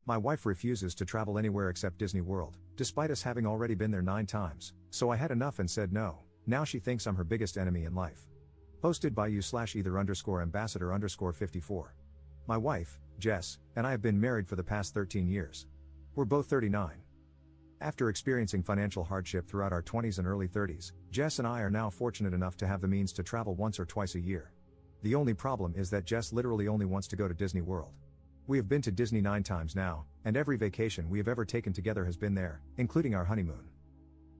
My wife refuses to travel anywhere except Disney World, despite us having already been there 9 times, so I had enough and said no. Now she thinks I'm her biggest enemy in life. Posted by you/either_ambassador_54. My wife, Jess, and I have been married for the past 13 years. We're both 39. After experiencing financial hardship throughout our 20s and early 30s, Jess and I are now fortunate enough to have the means to travel once or twice a year. The only problem is that Jess literally only wants to go to Disney World. We have been to Disney 9 times now, and every vacation we have ever taken together has been there, including our honeymoon.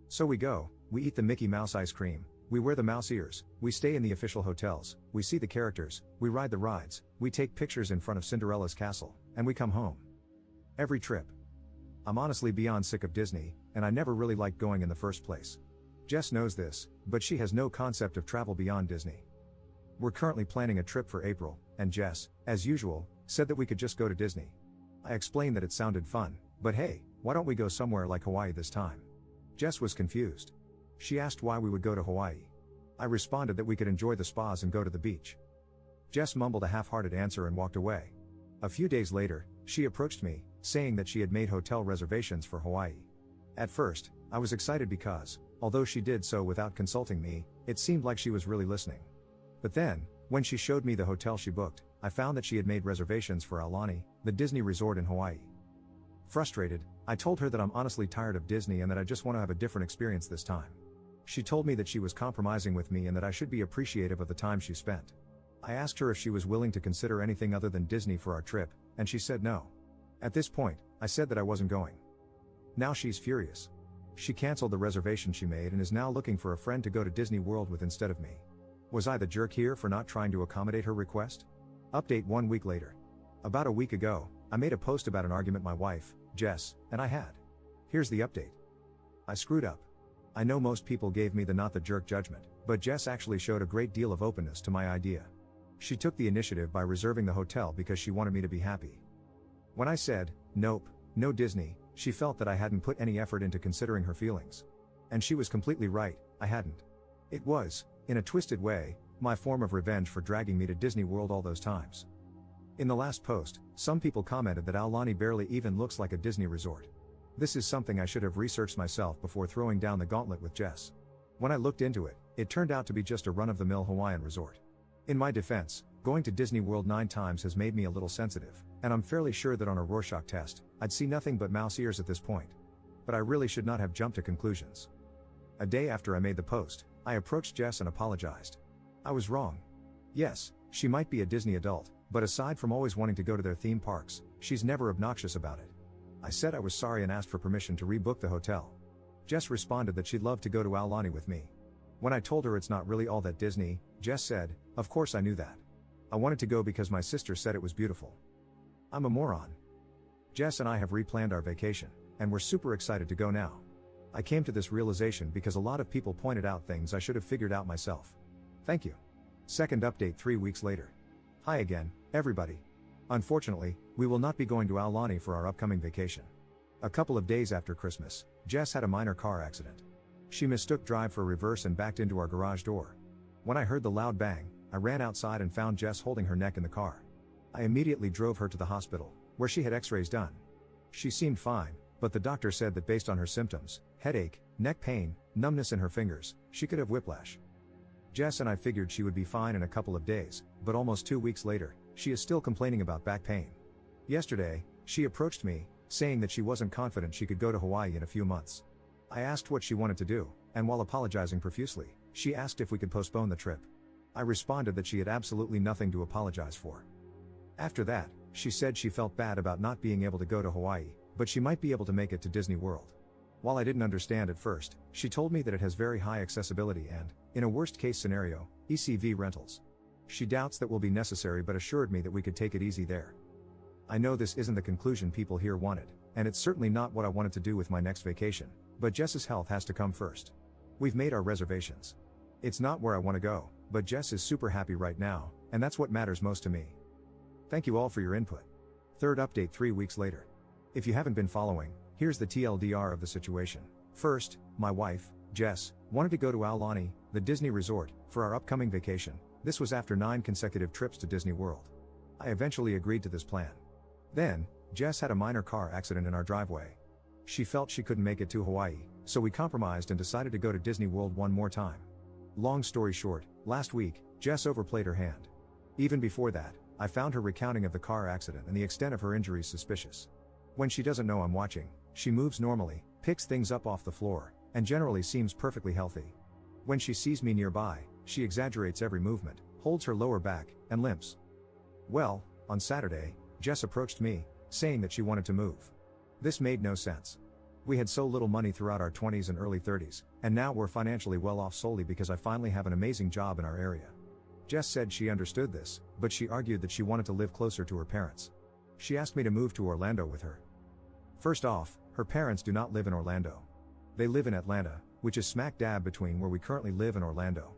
So we go, we eat the Mickey Mouse ice cream, we wear the mouse ears, we stay in the official hotels, we see the characters, we ride the rides, we take pictures in front of Cinderella's castle, and we come home. Every trip. I'm honestly beyond sick of Disney, and I never really liked going in the first place. Jess knows this, but she has no concept of travel beyond Disney. We're currently planning a trip for April, and Jess, as usual, said that we could just go to Disney. I explained that it sounded fun, but hey, why don't we go somewhere like Hawaii this time? Jess was confused. She asked why we would go to Hawaii. I responded that we could enjoy the spas and go to the beach. Jess mumbled a half-hearted answer and walked away. A few days later, she approached me, saying that she had made hotel reservations for Hawaii. At first, I was excited because, although she did so without consulting me, it seemed like she was really listening. But then, when she showed me the hotel she booked, I found that she had made reservations for Aulani, the Disney resort in Hawaii. Frustrated, I told her that I'm honestly tired of Disney and that I just want to have a different experience this time. She told me that she was compromising with me and that I should be appreciative of the time she spent. I asked her if she was willing to consider anything other than Disney for our trip, and she said no. At this point, I said that I wasn't going. Now she's furious. She canceled the reservation she made and is now looking for a friend to go to Disney World with instead of me. Was I the jerk here for not trying to accommodate her request? Update 1 week later. About a week ago, I made a post about an argument my wife, Jess, and I had. Here's the update. I screwed up. I know most people gave me the not the jerk judgment, but Jess actually showed a great deal of openness to my idea. She took the initiative by reserving the hotel because she wanted me to be happy. When I said, nope, no Disney, she felt that I hadn't put any effort into considering her feelings. And she was completely right, I hadn't. It was, in a twisted way, my form of revenge for dragging me to Disney World all those times. In the last post, some people commented that Aulani barely even looks like a Disney resort. This is something I should have researched myself before throwing down the gauntlet with Jess. When I looked into it, it turned out to be just a run-of-the-mill Hawaiian resort. In my defense, going to Disney World 9 times has made me a little sensitive, and I'm fairly sure that on a Rorschach test, I'd see nothing but mouse ears at this point. But I really should not have jumped to conclusions. A day after I made the post, I approached Jess and apologized. I was wrong. Yes, she might be a Disney adult, but aside from always wanting to go to their theme parks, she's never obnoxious about it. I said I was sorry and asked for permission to rebook the hotel. Jess responded that she'd love to go to Aulani with me. When I told her it's not really all that Disney, Jess said, of course I knew that. I wanted to go because my sister said it was beautiful. I'm a moron. Jess and I have replanned our vacation, and we're super excited to go now. I came to this realization because a lot of people pointed out things I should have figured out myself. Thank you. Second update 3 weeks later. Hi again, everybody. Unfortunately, we will not be going to Aulani for our upcoming vacation. A couple of days after Christmas, Jess had a minor car accident. She mistook drive for reverse and backed into our garage door. When I heard the loud bang, I ran outside and found Jess holding her neck in the car. I immediately drove her to the hospital, where she had x-rays done. She seemed fine, but the doctor said that based on her symptoms, headache, neck pain, numbness in her fingers, she could have whiplash. Jess and I figured she would be fine in a couple of days, but almost 2 weeks later, she is still complaining about back pain. Yesterday, she approached me, saying that she wasn't confident she could go to Hawaii in a few months. I asked what she wanted to do, and while apologizing profusely, she asked if we could postpone the trip. I responded that she had absolutely nothing to apologize for. After that, she said she felt bad about not being able to go to Hawaii, but she might be able to make it to Disney World. While I didn't understand at first, she told me that it has very high accessibility and, in a worst-case scenario, ECV rentals. She doubts that will be necessary but assured me that we could take it easy there. I know this isn't the conclusion people here wanted, and it's certainly not what I wanted to do with my next vacation, but Jess's health has to come first. We've made our reservations. It's not where I want to go, but Jess is super happy right now, and that's what matters most to me. Thank you all for your input. Third update 3 weeks later. If you haven't been following, here's the TLDR of the situation. First, my wife, Jess, wanted to go to Aulani, the Disney resort, for our upcoming vacation. This was after 9 consecutive trips to Disney World. I eventually agreed to this plan. Then, Jess had a minor car accident in our driveway. She felt she couldn't make it to Hawaii, so we compromised and decided to go to Disney World one more time. Long story short, last week, Jess overplayed her hand. Even before that, I found her recounting of the car accident and the extent of her injuries suspicious. When she doesn't know I'm watching, she moves normally, picks things up off the floor, and generally seems perfectly healthy. When she sees me nearby, she exaggerates every movement, holds her lower back, and limps. Well, on Saturday, Jess approached me, saying that she wanted to move. This made no sense. We had so little money throughout our 20s and early 30s, and now we're financially well off solely because I finally have an amazing job in our area. Jess said she understood this, but she argued that she wanted to live closer to her parents. She asked me to move to Orlando with her. First off, her parents do not live in Orlando. They live in Atlanta, which is smack dab between where we currently live and Orlando.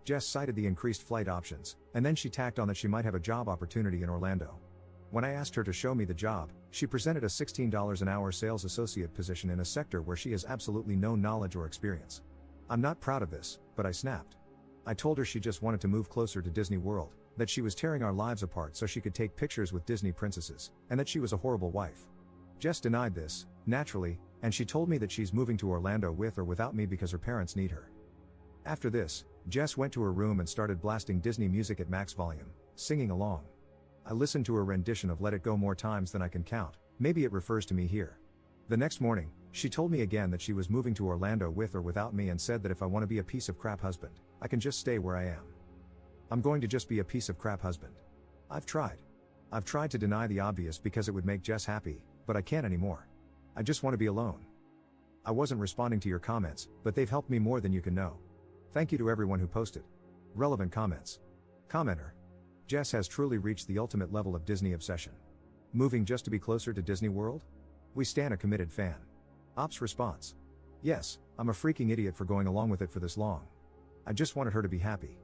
Jess cited the increased flight options, and then she tacked on that she might have a job opportunity in Orlando. When I asked her to show me the job, she presented a $16 an hour sales associate position in a sector where she has absolutely no knowledge or experience. I'm not proud of this, but I snapped. I told her she just wanted to move closer to Disney World, that she was tearing our lives apart so she could take pictures with Disney princesses, and that she was a horrible wife. Jess denied this, naturally, and she told me that she's moving to Orlando with or without me because her parents need her. After this, Jess went to her room and started blasting Disney music at max volume, singing along. I listened to her rendition of Let It Go more times than I can count, maybe it refers to me here. The next morning, she told me again that she was moving to Orlando with or without me and said that if I want to be a piece of crap husband, I can just stay where I am. I'm going to just be a piece of crap husband. I've tried to deny the obvious because it would make Jess happy, but I can't anymore. I just want to be alone. I wasn't responding to your comments, but they've helped me more than you can know. Thank you to everyone who posted relevant comments. Commenter: Jess has truly reached the ultimate level of Disney obsession. Moving just to be closer to Disney World? We stan a committed fan. Ops response: yes, I'm a freaking idiot for going along with it for this long. I just wanted her to be happy.